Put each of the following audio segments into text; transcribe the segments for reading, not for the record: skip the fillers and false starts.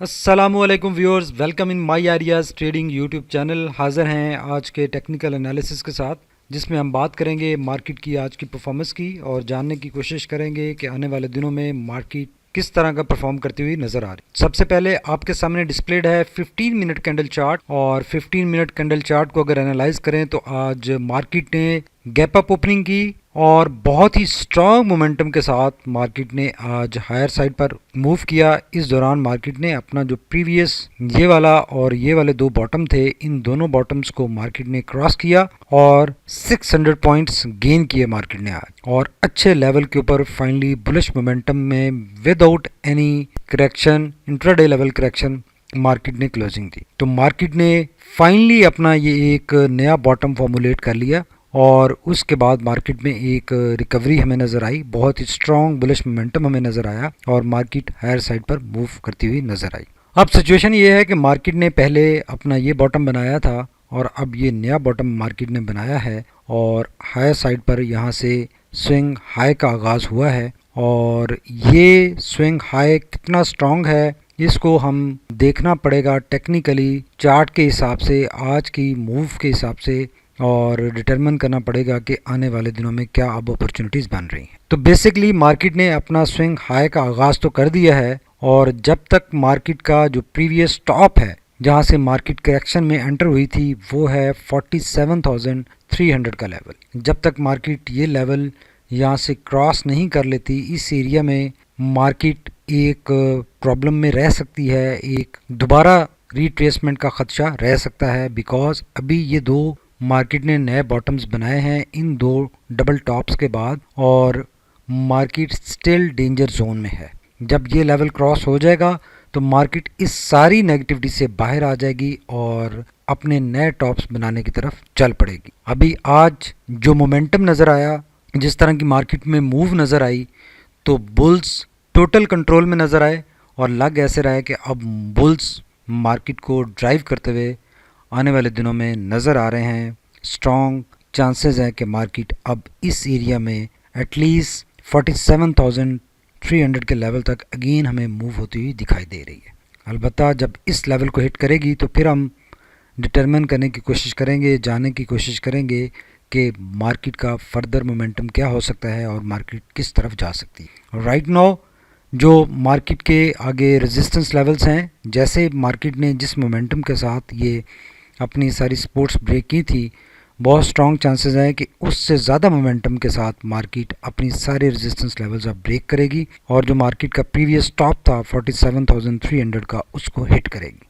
अस्सलामुअलैकुम viewers, welcome in my areas trading YouTube channel. हाज़िर हैं आज के टेक्निकल एनालिसिस के साथ, जिसमें हम बात करेंगे मार्केट की आज की परफॉर्मेंस की और जानने की कोशिश करेंगे कि आने वाले दिनों में मार्केट किस तरह का परफॉर्म करती हुई नज़र आ रही। सबसे पहले आपके सामने डिस्प्लेड है 15 मिनट कैंडल चार्ट, और 15 मिनट कैंडल चार्ट को अगर एनालाइज करें तो आज मार्केट ने गैप अप ओपनिंग की और बहुत ही स्ट्रांग मोमेंटम के साथ मार्केट ने आज हायर साइड पर मूव किया। इस दौरान मार्केट ने अपना जो प्रीवियस ये वाला और ये वाले दो बॉटम थे, इन दोनों बॉटम्स को मार्केट ने क्रॉस किया और 600 पॉइंट्स गेन किए मार्केट ने आज, और अच्छे लेवल के ऊपर फाइनली बुलिश मोमेंटम में without any correction, intraday level correction market ने क्लोजिंग दी। तो मार्केट ने फाइनली अपना ये एक नया बॉटम फॉर्मुलेट कर लिया और उसके बाद मार्केट में एक रिकवरी हमें नज़र आई, बहुत ही स्ट्रॉन्ग बुलिश मोमेंटम हमें नज़र आया और मार्केट हायर साइड पर मूव करती हुई नज़र आई। अब सिचुएशन ये है कि मार्केट ने पहले अपना ये बॉटम बनाया था और अब ये नया बॉटम मार्केट ने बनाया है और हायर साइड पर यहाँ से स्विंग हाई का आगाज़ हुआ है, और ये स्विंग हाई कितना स्ट्रॉन्ग है इसको हम देखना पड़ेगा टेक्निकली चार्ट के हिसाब से, आज की मूव के हिसाब से, और डिटरमिन करना पड़ेगा कि आने वाले दिनों में क्या अब अपॉर्चुनिटीज़ बन रही हैं। तो बेसिकली मार्केट ने अपना स्विंग हाई का आगाज़ तो कर दिया है, और जब तक मार्केट का जो प्रीवियस टॉप है जहां से मार्केट करेक्शन में एंटर हुई थी वो है 47,300 का लेवल। जब तक मार्केट ये लेवल यहाँ से क्रॉस नहीं कर लेती, इस एरिया में मार्केट एक प्रॉब्लम में रह सकती है, एक दोबारा रिट्रेसमेंट का खदशा रह सकता है, बिकॉज अभी ये दो मार्केट ने नए बॉटम्स बनाए हैं इन दो डबल टॉप्स के बाद, और मार्केट स्टिल डेंजर जोन में है। जब ये लेवल क्रॉस हो जाएगा तो मार्केट इस सारी नेगेटिविटी से बाहर आ जाएगी और अपने नए टॉप्स बनाने की तरफ चल पड़ेगी। अभी आज जो मोमेंटम नज़र आया, जिस तरह की मार्केट में मूव नज़र आई, तो बुल्स टोटल कंट्रोल में नज़र आए और लग ऐसे रहा है कि अब बुल्स मार्केट को ड्राइव करते हुए आने वाले दिनों में नज़र आ रहे हैं। स्ट्रॉन्ग चांसेस हैं कि मार्केट अब इस एरिया में एटलीस्ट 47,300 के लेवल तक अगेन हमें मूव होती हुई दिखाई दे रही है। अलबत्ता जब इस लेवल को हिट करेगी तो फिर हम डिटरमिन करने की कोशिश करेंगे, जानने की कोशिश करेंगे कि मार्केट का फर्दर मोमेंटम क्या हो सकता है और मार्केट किस तरफ जा सकती है। राइट नाउ जो मार्केट के आगे रेजिस्टेंस लेवल्स हैं, जैसे मार्केट ने जिस मोमेंटम के साथ ये अपनी सारी सपोर्ट्स ब्रेक की थी, बहुत स्ट्रॉन्ग चांसेस हैं कि उससे ज़्यादा मोमेंटम के साथ मार्केट अपनी सारे रेजिस्टेंस लेवल्स अब ब्रेक करेगी और जो मार्केट का प्रीवियस टॉप था 47,300 का, उसको हिट करेगी।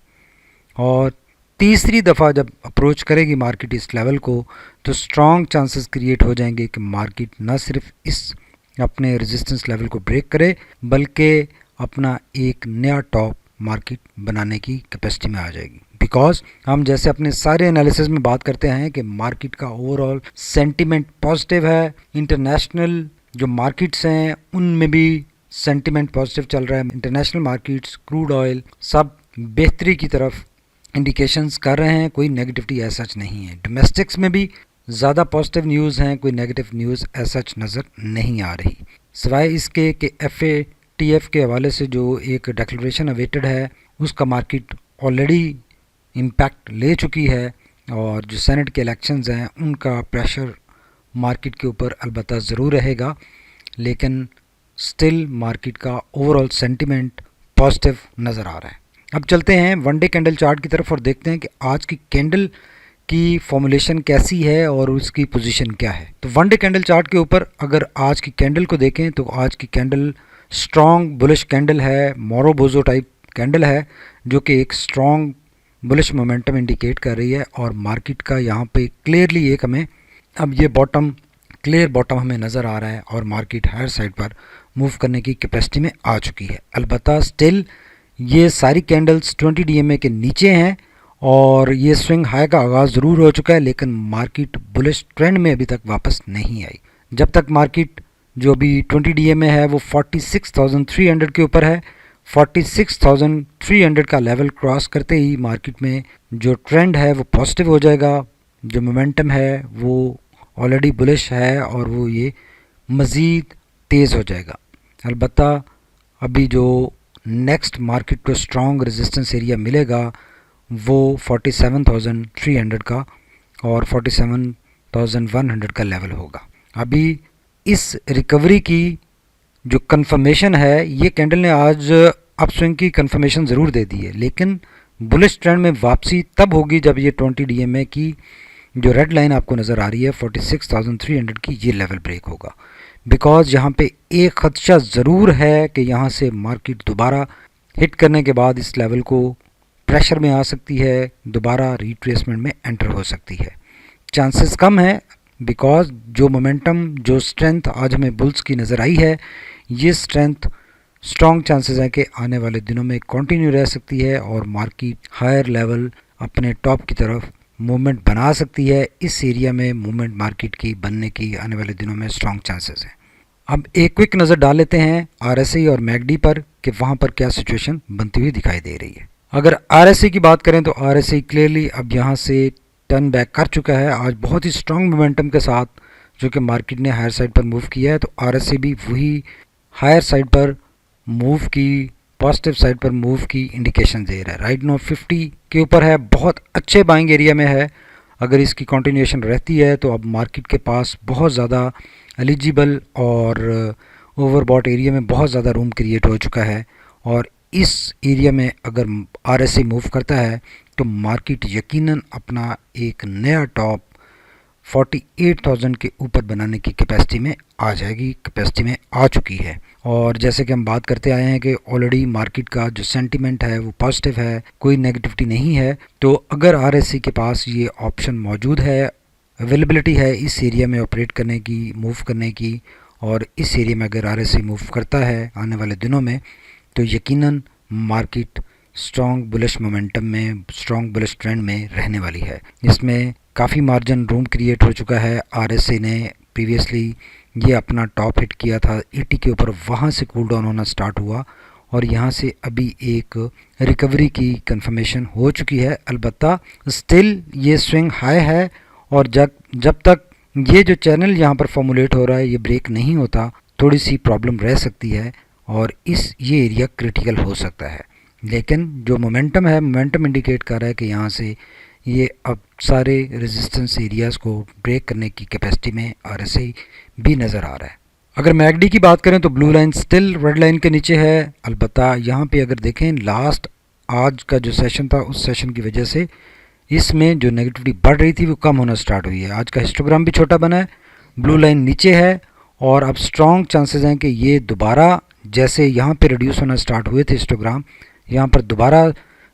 और तीसरी दफ़ा जब अप्रोच करेगी मार्केट इस लेवल को, तो स्ट्रॉन्ग चांसेस क्रिएट हो जाएंगे कि मार्केट न सिर्फ इस अपने रेजिस्टेंस लेवल को ब्रेक करे, बल्कि अपना एक नया टॉप मार्केट बनाने की कैपेसिटी में आ जाएगी। बिकॉज हम जैसे अपने सारे एनालिसिस में बात करते हैं कि मार्केट का ओवरऑल सेंटीमेंट पॉजिटिव है, इंटरनेशनल जो मार्केट्स हैं उनमें भी सेंटीमेंट पॉजिटिव चल रहा है। इंटरनेशनल मार्केट्स, क्रूड ऑयल, सब बेहतरी की तरफ इंडिकेशंस कर रहे हैं, कोई नेगेटिविटी ऐसा सच नहीं है। डोमेस्टिक्स में भी ज़्यादा पॉजिटिव न्यूज़ हैं, कोई नेगेटिव न्यूज़ ऐसा सच नज़र नहीं आ रही, सिवाय इसके कि FATF के हवाले से जो एक डिक्लेरेशन अवेटेड है उसका मार्केट ऑलरेडी इम्पैक्ट ले चुकी है, और जो सेनेट के इलेक्शंस हैं उनका प्रेशर मार्केट के ऊपर अलबत्ता ज़रूर रहेगा, लेकिन स्टिल मार्केट का ओवरऑल सेंटिमेंट पॉजिटिव नज़र आ रहा है। अब चलते हैं वन डे कैंडल चार्ट की तरफ और देखते हैं कि आज की कैंडल की फॉर्मुलेशन कैसी है और उसकी पोजीशन क्या है। तो वन डे कैंडल चार्ट के ऊपर अगर आज की कैंडल को देखें तो आज की कैंडल स्ट्रॉन्ग बुलिश कैंडल है, मोरोबोजो टाइप कैंडल है, जो कि एक स्ट्रॉन्ग बुलिश मोमेंटम इंडिकेट कर रही है, और मार्केट का यहाँ पे क्लियरली एक हमें अब ये बॉटम, क्लियर बॉटम हमें नज़र आ रहा है और मार्केट हायर साइड पर मूव करने की कैपेसिटी में आ चुकी है। अलबत्ता स्टिल ये सारी कैंडल्स 20 DMA के नीचे हैं और ये स्विंग हाई का आगाज़ ज़रूर हो चुका है, लेकिन मार्केट बुलिश ट्रेंड में अभी तक वापस नहीं आई। जब तक मार्केट जो अभी 20 DMA है वो 46,300 के ऊपर है, 46,300 का लेवल क्रॉस करते ही मार्केट में जो ट्रेंड है वो पॉजिटिव हो जाएगा, जो मोमेंटम है वो ऑलरेडी बुलिश है और वो ये मज़ीद तेज़ हो जाएगा। अलबत्ता अभी जो नेक्स्ट मार्केट को स्ट्रॉन्ग रेजिस्टेंस एरिया मिलेगा वो 47,300 का और 47,100 का लेवल होगा। अभी इस रिकवरी की जो कंफर्मेशन है, ये कैंडल ने आज अपस्विंग की कंफर्मेशन ज़रूर दे दी है, लेकिन बुलिश ट्रेंड में वापसी तब होगी जब ये 20 DMA की जो रेड लाइन आपको नज़र आ रही है 46,300 की, ये लेवल ब्रेक होगा। बिकॉज यहाँ पे एक खदशा ज़रूर है कि यहाँ से मार्केट दोबारा हिट करने के बाद इस लेवल को प्रेशर में आ सकती है, दोबारा रिट्रेसमेंट में एंटर हो सकती है। चांसेस कम है बिकॉज जो मोमेंटम, जो स्ट्रेंथ आज हमें बुल्स की नज़र आई है, ये स्ट्रेंथ स्ट्रॉन्ग चांसेस है कि आने वाले दिनों में कंटिन्यू रह सकती है और मार्केट हायर लेवल अपने टॉप की तरफ मूवमेंट बना सकती है। इस एरिया में मूवमेंट मार्केट की बनने की आने वाले दिनों में स्ट्रॉन्ग चांसेस हैं। अब एक क्विक नज़र डाल लेते हैं RSI और MACD पर कि वहाँ पर क्या सिचुएशन बनती हुई दिखाई दे रही है। अगर RSI की बात करें तो RSI क्लियरली अब यहाँ से टर्न बैक कर चुका है आज बहुत ही स्ट्रॉन्ग मोमेंटम के साथ, जो कि मार्केट ने हायर साइड पर मूव किया है। तो RSI भी वही हायर साइड पर मूव की, पॉजिटिव साइड पर मूव की इंडिकेशन दे रहा है। राइट नाउ 50 के ऊपर है, बहुत अच्छे बाइंग एरिया में है। अगर इसकी कंटिन्यूएशन रहती है तो अब मार्केट के पास बहुत ज़्यादा एलिजिबल और ओवरबॉट एरिया में बहुत ज़्यादा रूम क्रिएट हो चुका है और इस एरिया में अगर RSI मूव करता है तो मार्केट यकीनन अपना एक नया टॉप 48,000 के ऊपर बनाने की कैपेसिटी में आ जाएगी, कैपेसिटी में आ चुकी है। और जैसे कि हम बात करते आए हैं कि ऑलरेडी मार्केट का जो सेंटीमेंट है वो पॉजिटिव है, कोई नेगेटिविटी नहीं है। तो अगर RSI के पास ये ऑप्शन मौजूद है, अवेलेबिलिटी है इस एरिया में ऑपरेट करने की, मूव करने की, और इस एरिया में अगर RSI मूव करता है आने वाले दिनों में तो यकीनन मार्केट स्ट्रॉन्ग बुलिश मोमेंटम में, स्ट्रॉन्ग बुलिश ट्रेंड में रहने वाली है। इसमें काफ़ी मार्जिन रूम क्रिएट हो चुका है। RSI ने प्रीवियसली ये अपना टॉप हिट किया था 80 के ऊपर, वहाँ से कूल डाउन होना स्टार्ट हुआ और यहाँ से अभी एक रिकवरी की कंफर्मेशन हो चुकी है। अलबत्ता स्टिल ये स्विंग हाई है और जब तक ये जो चैनल यहाँ पर फॉर्मुलेट हो रहा है ये ब्रेक नहीं होता, थोड़ी सी प्रॉब्लम रह सकती है और ये एरिया क्रिटिकल हो सकता है। लेकिन जो मोमेंटम है, मोमेंटम इंडिकेट कर रहा है कि यहाँ से ये अब सारे रेजिस्टेंस एरियाज़ को ब्रेक करने की कैपेसिटी में RSI भी नज़र आ रहा है। अगर MACD की बात करें तो blue line still red line के नीचे है। अलबत्ता यहाँ पे अगर देखें लास्ट आज का जो सेशन था उस सेशन की वजह से इसमें जो नेगेटिविटी बढ़ रही थी वो कम होना स्टार्ट हुई है। आज का हिस्टोग्राम भी छोटा बना है, ब्लू लाइन नीचे है और अब स्ट्रॉन्ग चांसेस हैं कि ये दोबारा, जैसे यहाँ पे रिड्यूस होना स्टार्ट हुए थे हिस्टोग्राम, यहाँ पर दोबारा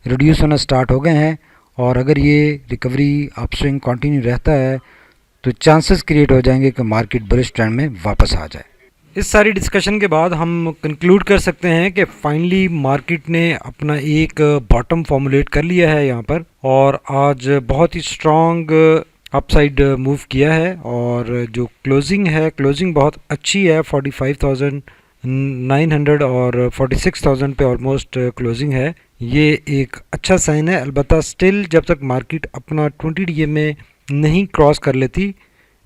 रिड्यूस होना स्टार्ट हो गए हैं और अगर ये रिकवरी अपस्विंग कंटिन्यू रहता है तो चांसेस क्रिएट हो जाएंगे कि मार्केट बुलिश ट्रेंड में वापस आ जाए। इस सारी डिस्कशन के बाद हम कंक्लूड कर सकते हैं कि फाइनली मार्केट ने अपना एक बॉटम फॉर्मुलेट कर लिया है यहाँ पर और आज बहुत ही स्ट्रॉन्ग अपसाइड मूव किया है और जो क्लोजिंग है, क्लोजिंग बहुत अच्छी है। 45,900 और 46,000 पे ऑलमोस्ट क्लोजिंग है, ये एक अच्छा साइन है। अलबत्ता स्टिल जब तक मार्केट अपना 20 DMA नहीं क्रॉस कर लेती,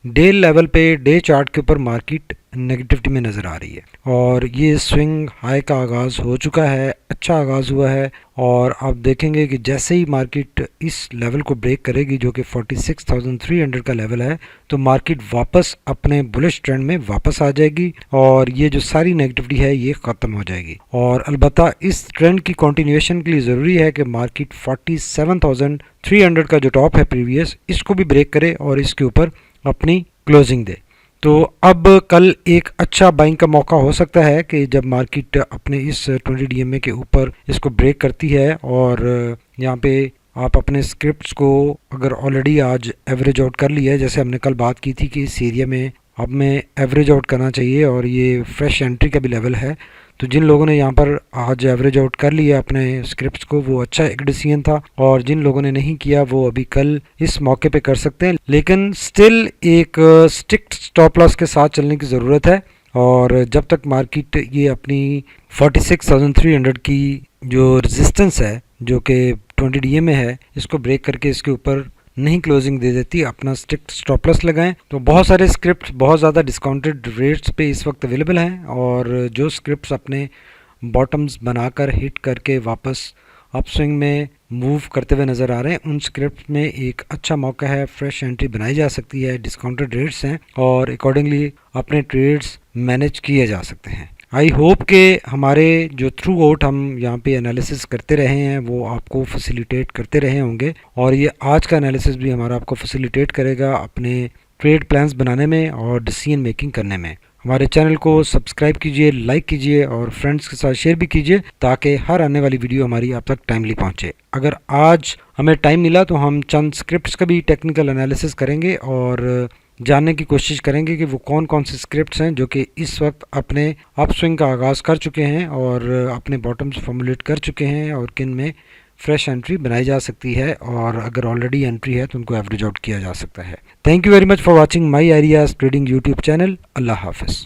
डे लेवल पे, डे चार्ट के ऊपर मार्केट नेगेटिविटी में नज़र आ रही है और ये स्विंग हाई का आगाज़ हो चुका है, अच्छा आगाज़ हुआ है और आप देखेंगे कि जैसे ही मार्केट इस लेवल को ब्रेक करेगी जो कि 46,300 का लेवल है तो मार्केट वापस अपने बुलिश ट्रेंड में वापस आ जाएगी और ये जो सारी नेगेटिविटी है ये ख़त्म हो जाएगी। और अलबत्ता इस ट्रेंड की कंटिन्यूएशन के लिए ज़रूरी है कि मार्केट 47,300 का जो टॉप है प्रीवियस, इसको भी ब्रेक करे और इसके ऊपर अपनी क्लोजिंग दे। तो अब कल एक अच्छा बाइंग का मौका हो सकता है कि जब मार्केट अपने इस 20 DMA के ऊपर इसको ब्रेक करती है और यहाँ पे आप अपने स्क्रिप्ट्स को अगर ऑलरेडी आज एवरेज आउट कर लिया है, जैसे हमने कल बात की थी कि इस एरिया में अब में एवरेज आउट करना चाहिए और ये फ्रेश एंट्री का भी लेवल है, तो जिन लोगों ने यहाँ पर आज एवरेज आउट कर लिया अपने स्क्रिप्ट्स को वो अच्छा एक डिसीजन था और जिन लोगों ने नहीं किया वो अभी कल इस मौके पे कर सकते हैं। लेकिन स्टिल एक स्ट्रिक्ट स्टॉप लॉस के साथ चलने की ज़रूरत है और जब तक मार्केट ये अपनी 46,300 की जो रेजिस्टेंस है जो कि 20 DMA है, इसको ब्रेक करके इसके ऊपर नहीं क्लोजिंग दे देती, अपना स्ट्रिक्ट स्टॉप लॉस लगाएं। तो बहुत सारे स्क्रिप्ट बहुत ज़्यादा डिस्काउंटेड रेट्स पे इस वक्त अवेलेबल हैं और जो स्क्रिप्ट्स अपने बॉटम्स बनाकर हिट करके वापस अपस्विंग में मूव करते हुए नज़र आ रहे हैं, उन स्क्रिप्ट में एक अच्छा मौका है, फ्रेश एंट्री बनाई जा सकती है, डिस्काउंटेड रेट्स हैं और अकॉर्डिंगली अपने ट्रेड्स मैनेज किए जा सकते हैं। आई होप के हमारे जो थ्रू आउट हम यहाँ पे एनालिसिस करते रहे हैं वो आपको फैसिलिटेट करते रहे होंगे, और ये आज का एनालिसिस भी हमारा आपको फैसिलिटेट करेगा अपने ट्रेड प्लान्स बनाने में और डिसीजन मेकिंग करने में। हमारे चैनल को सब्सक्राइब कीजिए, लाइक कीजिए और फ्रेंड्स के साथ शेयर भी कीजिए ताकि हर आने वाली वीडियो हमारी आप तक टाइमली पहुंचे। अगर आज हमें टाइम मिला तो हम चंद स्क्रिप्ट्स का भी टेक्निकल एनालिसिस करेंगे और जानने की कोशिश करेंगे कि वो कौन कौन से स्क्रिप्ट्स हैं जो कि इस वक्त अपने अपस्विंग का आगाज़ कर चुके हैं और अपने बॉटम्स फॉर्मुलेट कर चुके हैं और किन में फ्रेश एंट्री बनाई जा सकती है, और अगर ऑलरेडी एंट्री है तो उनको एवरेज आउट किया जा सकता है। Thank you very much for watching my ideas trading YouTube channel. अल्लाह हाफिज़।